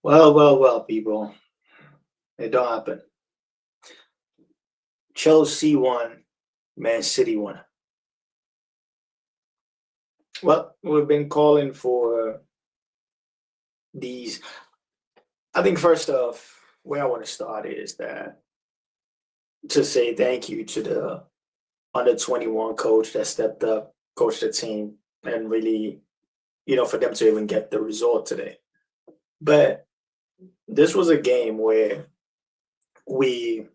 Well, people. It don't happen. Chelsea won, Man City won. Well, we've been calling for these. I think first off, where I want to start is that to say thank you to the under 21 coach that stepped up, coached the team, and really, for them to even get the result today. But this was a game where we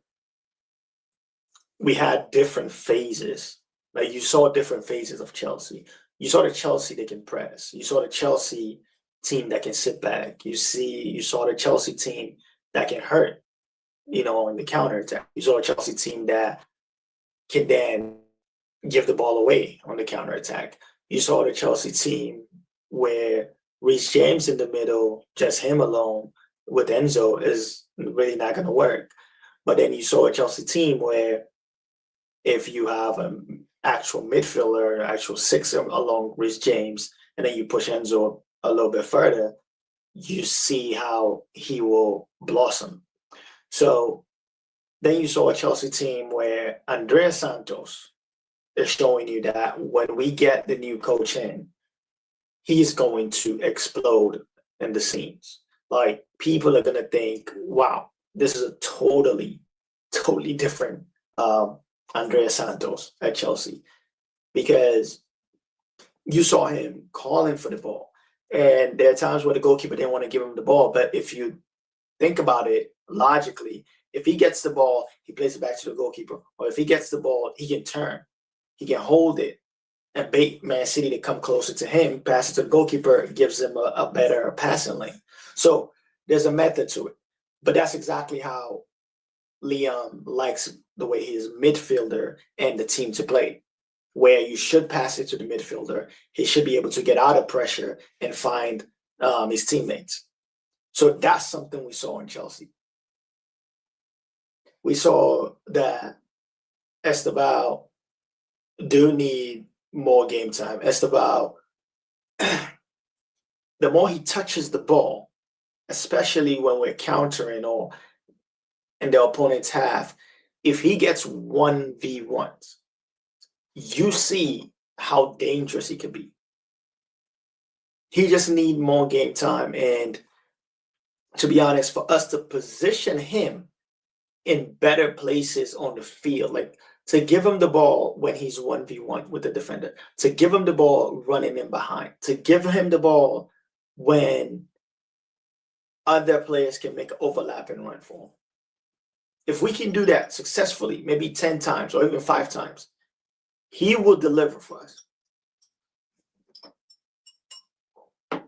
we had different phases. Like you saw different phases of Chelsea. You saw the Chelsea that can press. You saw the Chelsea team that can sit back. You saw the Chelsea team that can hurt, in the counter attack. You saw a Chelsea team that can then give the ball away on the counter attack. You saw the Chelsea team where Reece James in the middle, just him alone with Enzo is really not going to work. But then you saw a Chelsea team where if you have an actual midfielder, actual sixer along Reece James, and then you push Enzo a little bit further, you see how he will blossom. So then you saw a Chelsea team where Andrea Santos is showing you that when we get the new coach in, he's going to explode in the scenes. Like people are going to think, wow, this is a totally different Andrea Santos at Chelsea, because you saw him calling for the ball. And there are times where the goalkeeper didn't want to give him the ball. But if you think about it logically, if he gets the ball, he plays it back to the goalkeeper. Or if he gets the ball, he can turn, he can hold it and bait Man City to come closer to him, pass it to the goalkeeper, gives him a better passing lane. So there's a method to it. But that's exactly how Leon likes the way his midfielder and the team to play, where you should pass it to the midfielder. He should be able to get out of pressure and find his teammates. So that's something we saw in Chelsea. We saw that Esteban do need more game time. Esteban, the more he touches the ball, especially when we're countering or in the opponent's half, if he gets 1v1s, you see how dangerous he can be. He just need more game time. And to be honest, for us to position him in better places on the field, like to give him the ball when he's 1v1 with the defender, to give him the ball running in behind, to give him the ball when other players can make an overlap and run for him. If we can do that successfully, maybe 10 times or even 5 times, he will deliver for us. But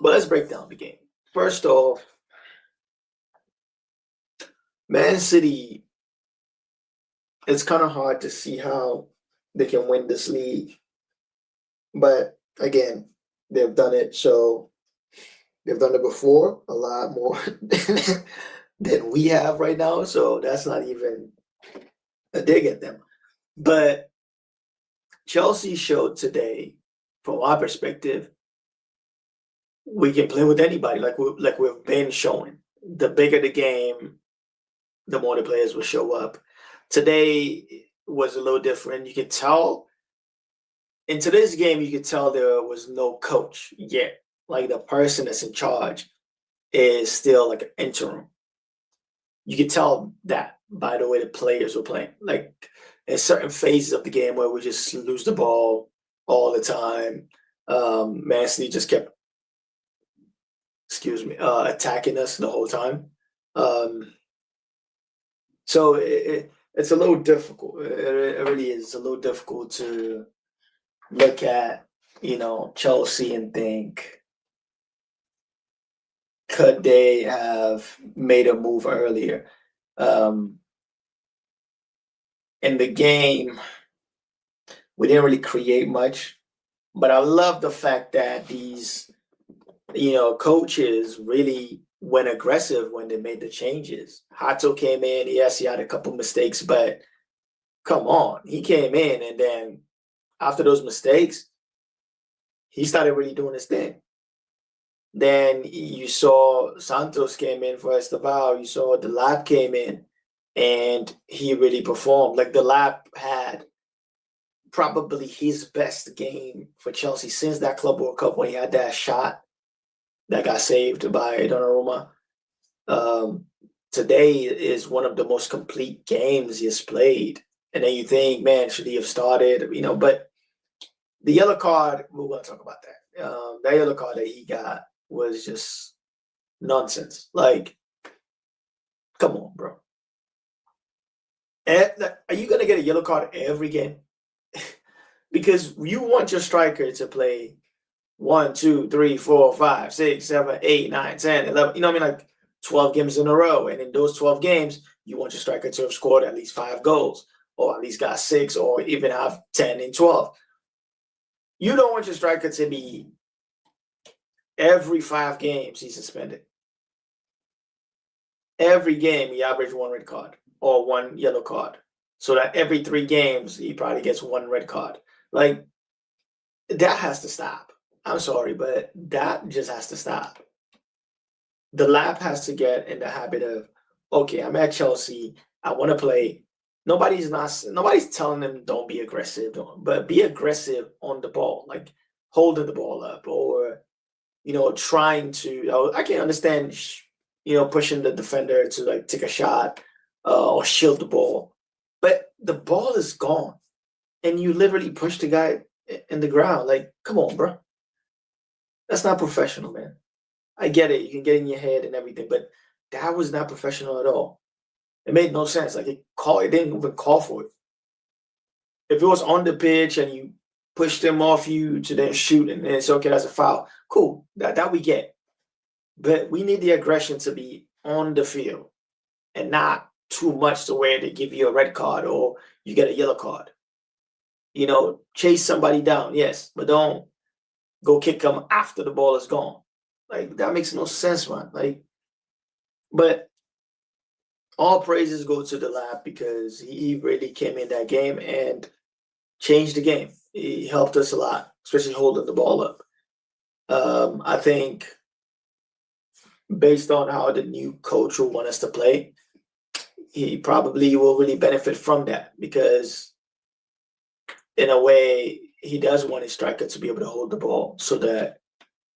let's break down the game. First off, Man City, it's kind of hard to see how they can win this league. But again, they've done it. So they've done it before, a lot more than we have right now. So that's not even a dig at them. But Chelsea showed today, from our perspective, we can play with anybody, like we've been showing. The bigger the game, the more the players will show up. Today was a little different. You could tell in today's game, you could tell there was no coach yet. Like the person that's in charge is still like an interim. You could tell that by the way the players were playing. Like in certain phases of the game where we just lose the ball all the time, Man City just kept, attacking us the whole time. So it's a little difficult. It really is a little difficult to look at, Chelsea and think, could they have made a move earlier? In the game, we didn't really create much, but I love the fact that these, coaches really went aggressive when they made the changes. Hato came in. Yes, he had a couple mistakes, but come on, he came in, and then after those mistakes, he started really doing his thing. Then you saw Santos came in for Estaval. You saw the Lab came in, and he really performed. Like, the Lab had probably his best game for Chelsea since that Club World Cup, when he had that shot that got saved by Donnarumma. Today is one of the most complete games he has played. And then you think, man, should he have started? But the yellow card, we're going to talk about that. That yellow card that he got was just nonsense. Like, come on, bro. Are you going to get a yellow card every game? Because you want your striker to play 1, 2, 3, 4, 5, 6, 7, 8, 9, 10, 11. You know what I mean? Like 12 games in a row. And in those 12 games, you want your striker to have scored at least 5 goals, or at least got 6, or even have 10 in 12. You don't want your striker to be every 5 games he's suspended. Every game he averaged 1 red card or 1 yellow card. So that every 3 games he probably gets 1 red card. Like, that has to stop. I'm sorry, but that just has to stop. The Lab has to get in the habit of, okay, I'm at Chelsea, I want to play. Nobody's telling them don't be aggressive, but be aggressive on the ball, like holding the ball up, or trying to. I can understand, pushing the defender to like take a shot or shield the ball, but the ball is gone, and you literally push the guy in the ground. Like, come on, bro. That's not professional, man. I get it. You can get in your head and everything, but that was not professional at all. It made no sense. Like, it didn't even call for it. If it was on the pitch and you pushed him off you to then shoot, and then it's okay, that's a foul. Cool. That we get. But we need the aggression to be on the field and not too much to where they give you a red card or you get a yellow card. Chase somebody down, yes, but don't go kick them after the ball is gone. Like, that makes no sense, man. Like, but all praises go to the Lab, because he really came in that game and changed the game. He helped us a lot, especially holding the ball up. I think based on how the new coach will want us to play, he probably will really benefit from that, because in a way, he does want his striker to be able to hold the ball so that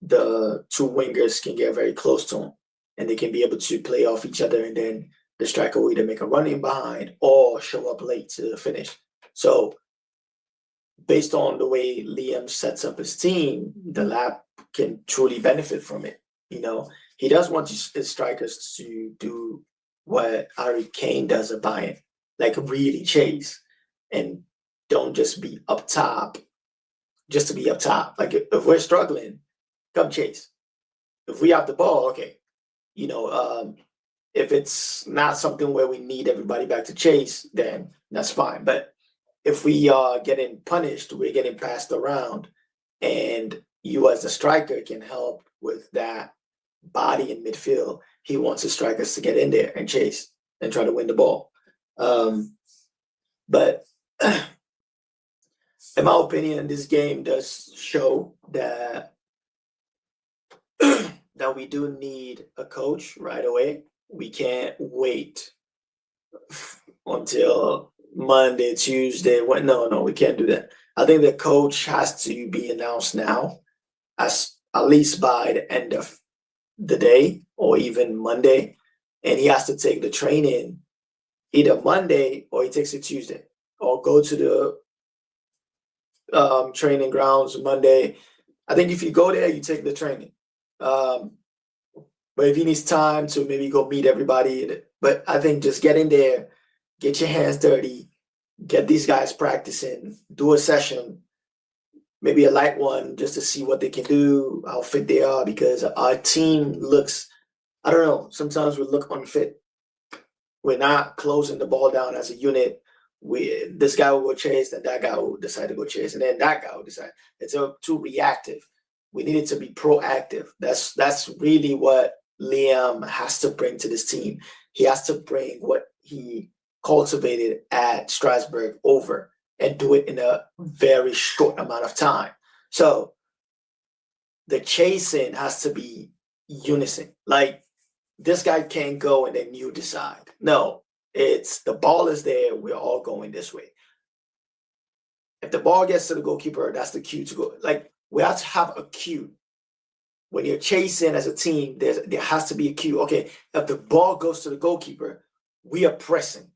the 2 wingers can get very close to him and they can be able to play off each other, and then the striker will either make a run in behind or show up late to finish. So based on the way Liam sets up his team, the Lab can truly benefit from it. He does want his strikers to do what Harry Kane does at Bayern, like really chase and don't just be up top just to be up top. Like, if we're struggling, come chase. If we have the ball, okay. If it's not something where we need everybody back to chase, then that's fine. But if we are getting punished, we're getting passed around, and you as a striker can help with that body in midfield, he wants his strikers to get in there and chase and try to win the ball. But in my opinion, this game does show that that we do need a coach right away. We can't wait until Monday, Tuesday. No, we can't do that. I think the coach has to be announced now, at least by the end of the day or even Monday. And he has to take the training either Monday, or he takes it Tuesday, or go to the training grounds Monday. I think if you go there, you take the training. But if he needs time to maybe go meet everybody, but I think just get in there, get your hands dirty, get these guys practicing, do a session, maybe a light one, just to see what they can do, how fit they are, because our team looks, I don't know, sometimes we look unfit. We're not closing the ball down as a unit. This guy will go chase, then that guy will decide to go chase, and then that guy will decide. It's too reactive. We need it to be proactive. That's really what Liam has to bring to this team. He has to bring what he cultivated at Strasbourg over and do it in a very short amount of time. So the chasing has to be unison. Like, this guy can't go and then you decide. No, it's the ball is there. We're all going this way. If the ball gets to the goalkeeper, that's the cue to go. Like, we have to have a cue. When you're chasing as a team, there has to be a cue. Okay, if the ball goes to the goalkeeper, we are pressing.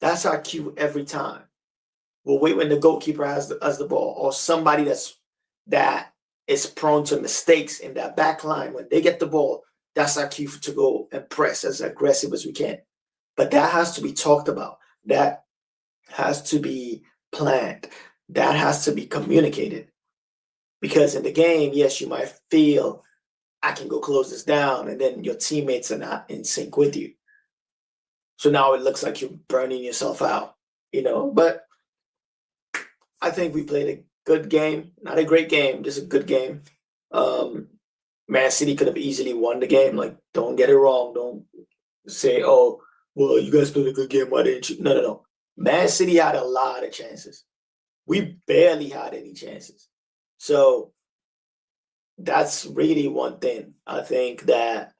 That's our cue every time. We'll wait when the goalkeeper has the ball, or somebody that is prone to mistakes in that back line. When they get the ball, that's our cue to go and press as aggressive as we can. But that has to be talked about. That has to be planned. That has to be communicated. Because in the game, yes, you might feel, I can go close this down, and then your teammates are not in sync with you. So now it looks like you're burning yourself out, But I think we played a good game. Not a great game, just a good game. Man City could have easily won the game. Like, don't get it wrong. Don't say, oh, well, you guys played a good game. Why didn't you? No. Man City had a lot of chances. We barely had any chances. So that's really one thing I think that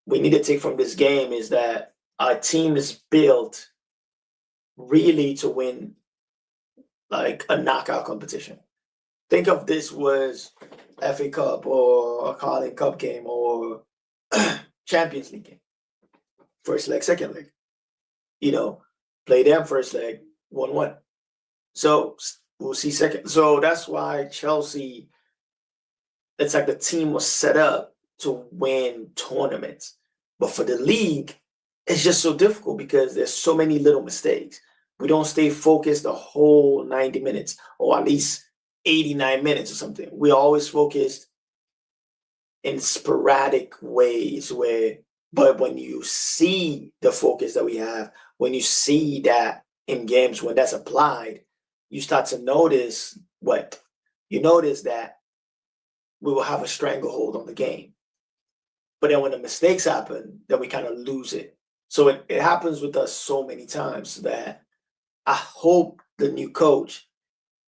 we need to take from this game, is that our team is built really to win like a knockout competition. Think of this was FA Cup or a Carling Cup game or Champions League game. First leg, second leg. Play them first leg, 1-1. So we'll see second. So that's why Chelsea, it's like the team was set up to win tournaments. But for the league, it's just so difficult because there's so many little mistakes. We don't stay focused the whole 90 minutes, or at least 89 minutes or something. We're always focused in sporadic ways but when you see the focus that we have, when you see that in games, when that's applied, you start to notice you notice that we will have a stranglehold on the game. But then when the mistakes happen, then we kind of lose it. So it happens with us so many times that I hope the new coach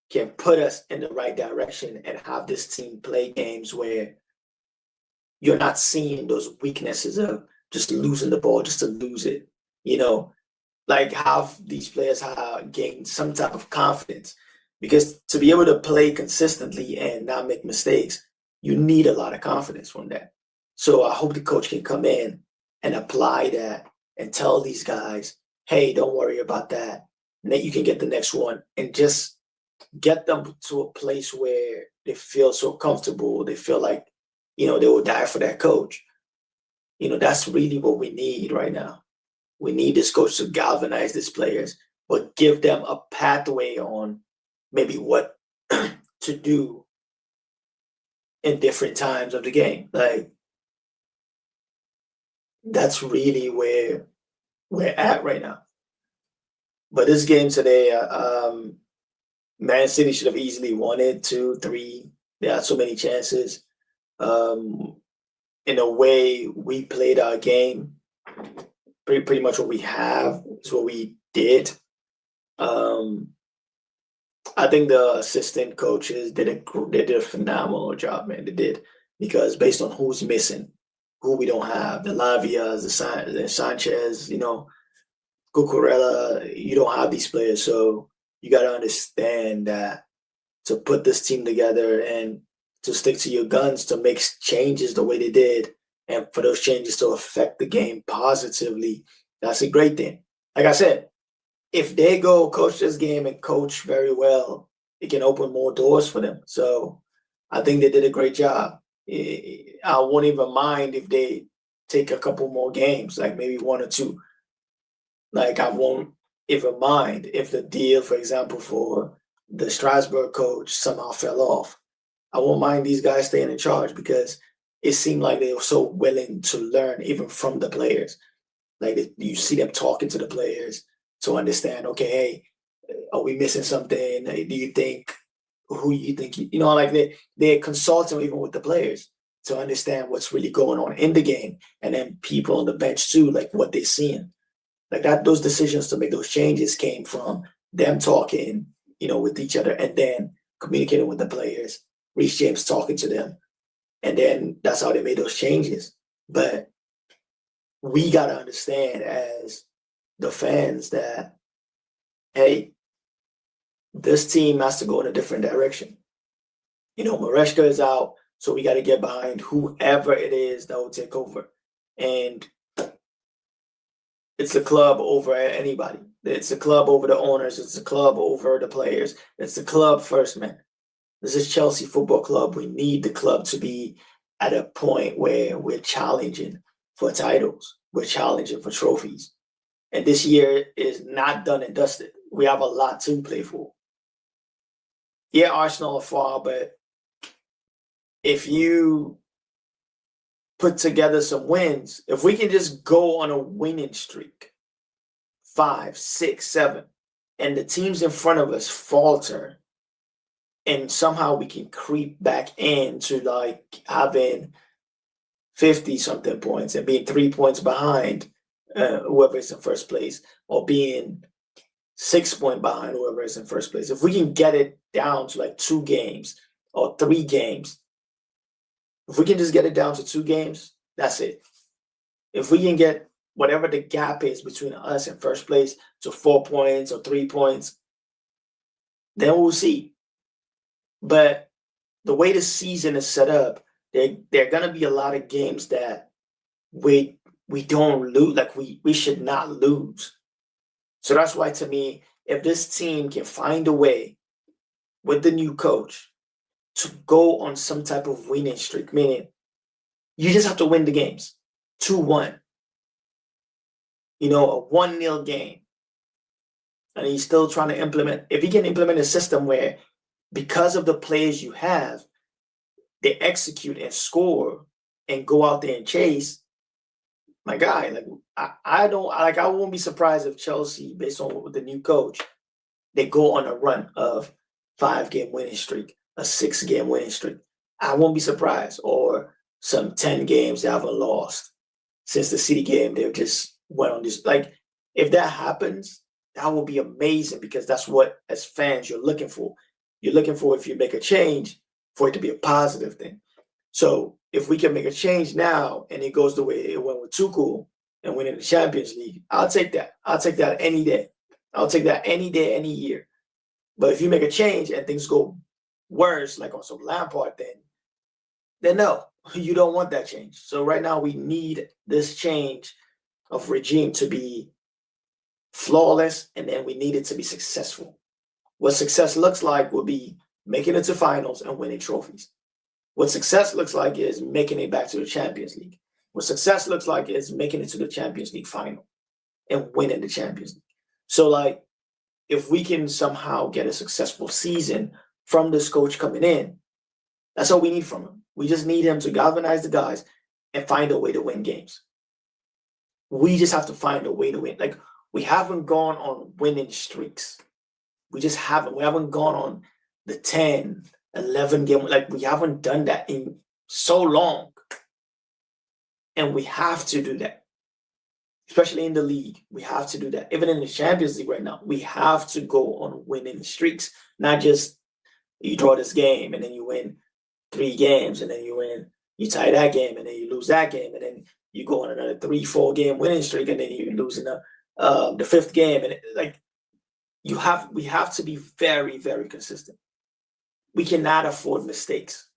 can put us in the right direction and have this team play games where you're not seeing those weaknesses of just losing the ball just to lose it. Like, have these players gain some type of confidence. Because to be able to play consistently and not make mistakes, you need a lot of confidence from that. So I hope the coach can come in and apply that and tell these guys, hey, don't worry about that. And then you can get the next one, and just get them to a place where they feel so comfortable. They feel like, they will die for that coach. That's really what we need right now. We need this coach to galvanize these players, but give them a pathway on maybe what to do in different times of the game. Like, that's really where we're at right now. But this game today, Man City should have easily won it 2-3. They had so many chances. In a way, we played our game. Pretty much what we have is what we did. I think the assistant coaches did a phenomenal job, man. They did, because based on who's missing, who we don't have, the Lavias, the Sanchez, Cucurella, you don't have these players. So you got to understand that to put this team together and to stick to your guns, to make changes the way they did, and for those changes to affect the game positively, that's a great thing. Like I said, if they go coach this game and coach very well, it can open more doors for them. So I think they did a great job. I won't even mind if they take a couple more games, like maybe 1 or 2. Like, I won't even mind if the deal, for example, for the Strasbourg coach somehow fell off. I won't mind these guys staying in charge, because it seemed like they were so willing to learn even from the players. Like, you see them talking to the players to understand, okay, hey, are we missing something? Do you think, who you think, like they're consulting even with the players. to understand what's really going on in the game, and then people on the bench too, like what they're seeing. Like that, those decisions to make those changes came from them talking, with each other, and then communicating with the players. Reece James talking to them, and then that's how they made those changes. But we gotta understand as the fans that, hey, this team has to go in a different direction. Mareshka is out, so we got to get behind whoever it is that will take over. And it's the club over anybody. It's the club over the owners. It's the club over the players. It's the club first, man. This is Chelsea Football Club. We need the club to be at a point where we're challenging for titles. We're challenging for trophies. And this year is not done and dusted. We have a lot to play for. Yeah, Arsenal are far, but if you put together some wins, if we can just go on a winning streak, 5, 6, 7, and the teams in front of us falter, and somehow we can creep back into like having 50-something points and being 3 points behind whoever is in first place, or being 6 points behind whoever is in first place. If we can get it down to like 2 games or 3 games, if we can just get it down to 2 games, that's it. If we can get whatever the gap is between us and first place to 4 points or 3 points, then we'll see. But the way the season is set up, there are going to be a lot of games that we don't lose, like we should not lose. So that's why, to me, if this team can find a way with the new coach to go on some type of winning streak, meaning you just have to win the games, 2-1, a 1-0 game, and he's still trying to implement, if he can implement a system where, because of the players you have, they execute and score and go out there and chase, my guy, I won't be surprised if Chelsea, based on with the new coach, they go on a run of 5-game winning streak, a 6-game winning streak. I won't be surprised. Or some 10 games they haven't lost since the City game. They've just went on this. Like, if that happens, that will be amazing, because that's what, as fans, you're looking for. You're looking for, if you make a change, for it to be a positive thing. So if we can make a change now and it goes the way it went with Tuchel and winning the Champions League, I'll take that. I'll take that any day. I'll take that any day, any year. But if you make a change and things go worse, like on some Lampard, then no, you don't want that change. So right now we need this change of regime to be flawless, and then we need it to be successful. What success looks like will be making it to finals and winning trophies. What success looks like is making it back to the Champions League. What success looks like is making it to the Champions League final and winning the Champions League. So, like, if we can somehow get a successful season from this coach coming in, that's all we need from him. We just need him to galvanize the guys and find a way to win games. We just have to find a way to win. Like, we haven't gone on winning streaks. We just haven't. We haven't gone on the 10, 11 game. Like, we haven't done that in so long. And we have to do that. Especially in the league, we have to do that. Even in the Champions League right now, we have to go on winning streaks. Not just you draw this game and then you win 3 games and then you tie that game and then you lose that game and then you go on another 3-4 game winning streak and then you lose in the 5th game. And we have to be very, very consistent. We cannot afford mistakes.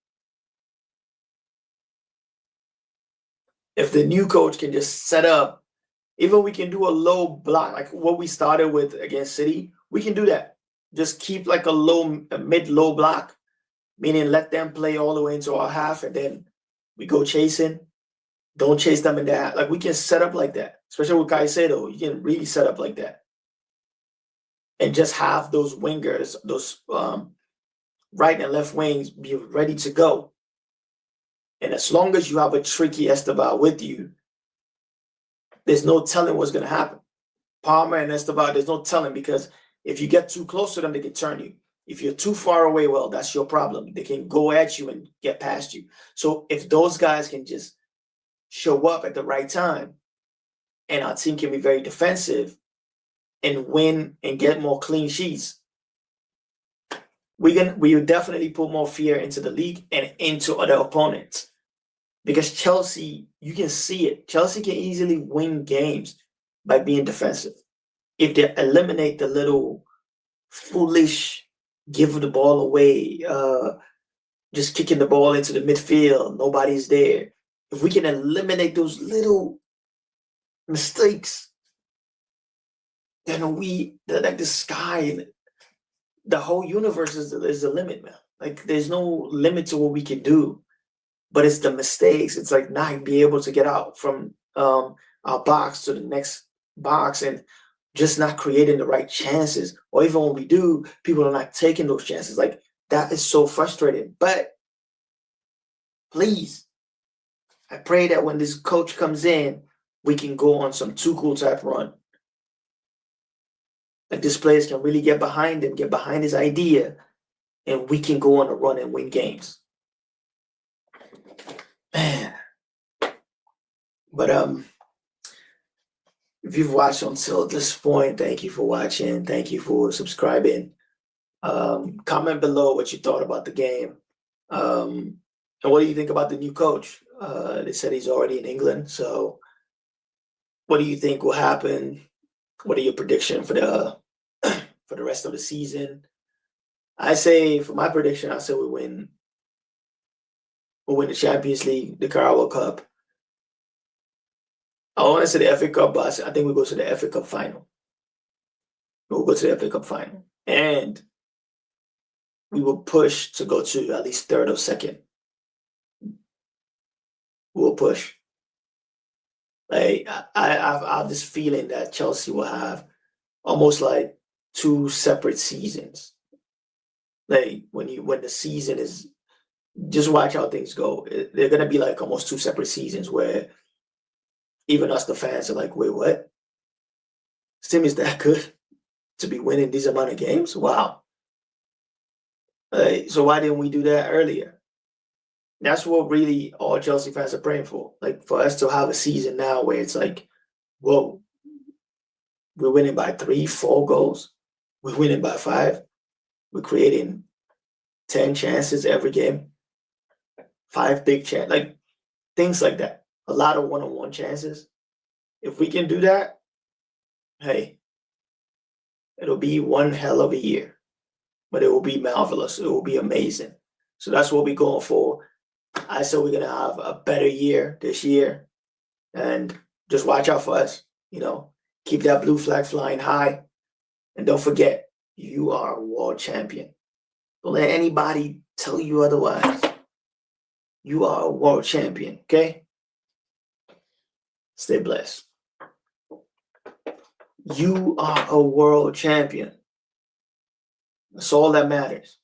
If the new coach can just set up, even we can do a low block, like what we started with against City, we can do that. Just keep like a mid-low block, meaning let them play all the way into our half, and then we go chasing. Don't chase them in that. Like, we can set up like that, especially with Caicedo. You can really set up like that. And just have those wingers, those right and left wings be ready to go. And as long as you have a tricky Esteban with you, there's no telling what's going to happen. Palmer and Esteban, there's no telling, because if you get too close to them, they can turn you. If you're too far away, well, that's your problem. They can go at you and get past you. So if those guys can just show up at the right time, and our team can be very defensive and win and get more clean sheets, we will definitely put more fear into the league and into other opponents. Because Chelsea, you can see it. Chelsea can easily win games by being defensive. If they eliminate the little foolish give the ball away, just kicking the ball into the midfield, nobody's there. If we can eliminate those little mistakes, then they're like the sky, the whole universe is the limit, man. Like there's no limit to what we can do, but it's the mistakes. It's like not be able to get out from our box to the next box and just not creating the right chances. Or even when we do, people are not taking those chances. Like that is so frustrating. But please, I pray that when this coach comes in, we can go on some Tuchel type run. Like this players can really get behind him, get behind his idea, and we can go on a run and win games. Man. But if you've watched until this point, thank you for watching. Thank you for subscribing. Comment below what you thought about the game. And what do you think about the new coach? They said he's already in England. So what do you think will happen? What are your predictions for the rest of the season? I say, for my prediction, I say we'll win the Champions League, the Carabao Cup. I want to say the FA Cup, but I think we'll go to the FA Cup final. We'll go to the FA Cup final. And we will push to go to at least third or second. We'll push. Like I have this feeling that Chelsea will have almost like two separate seasons. Like when the season is, just watch how things go. They're gonna be like almost two separate seasons where even us, the fans, are like, wait, what? This team is that good to be winning these amount of games? Wow. So why didn't we do that earlier? That's what really all Chelsea fans are praying for. Like for us to have a season now where it's like, whoa, we're winning by 3, 4 goals. We're winning by 5. We're creating 10 chances every game. 5 big chances, like things like that. A lot of one-on-one chances. If we can do that, hey, it'll be one hell of a year. But it will be marvelous. It will be amazing. So that's what we're going for. I said we're going to have a better year this year. And just watch out for us. You know, keep that blue flag flying high. And don't forget, you are a world champion. Don't let anybody tell you otherwise. You are a world champion, okay? Stay blessed. You are a world champion. That's all that matters.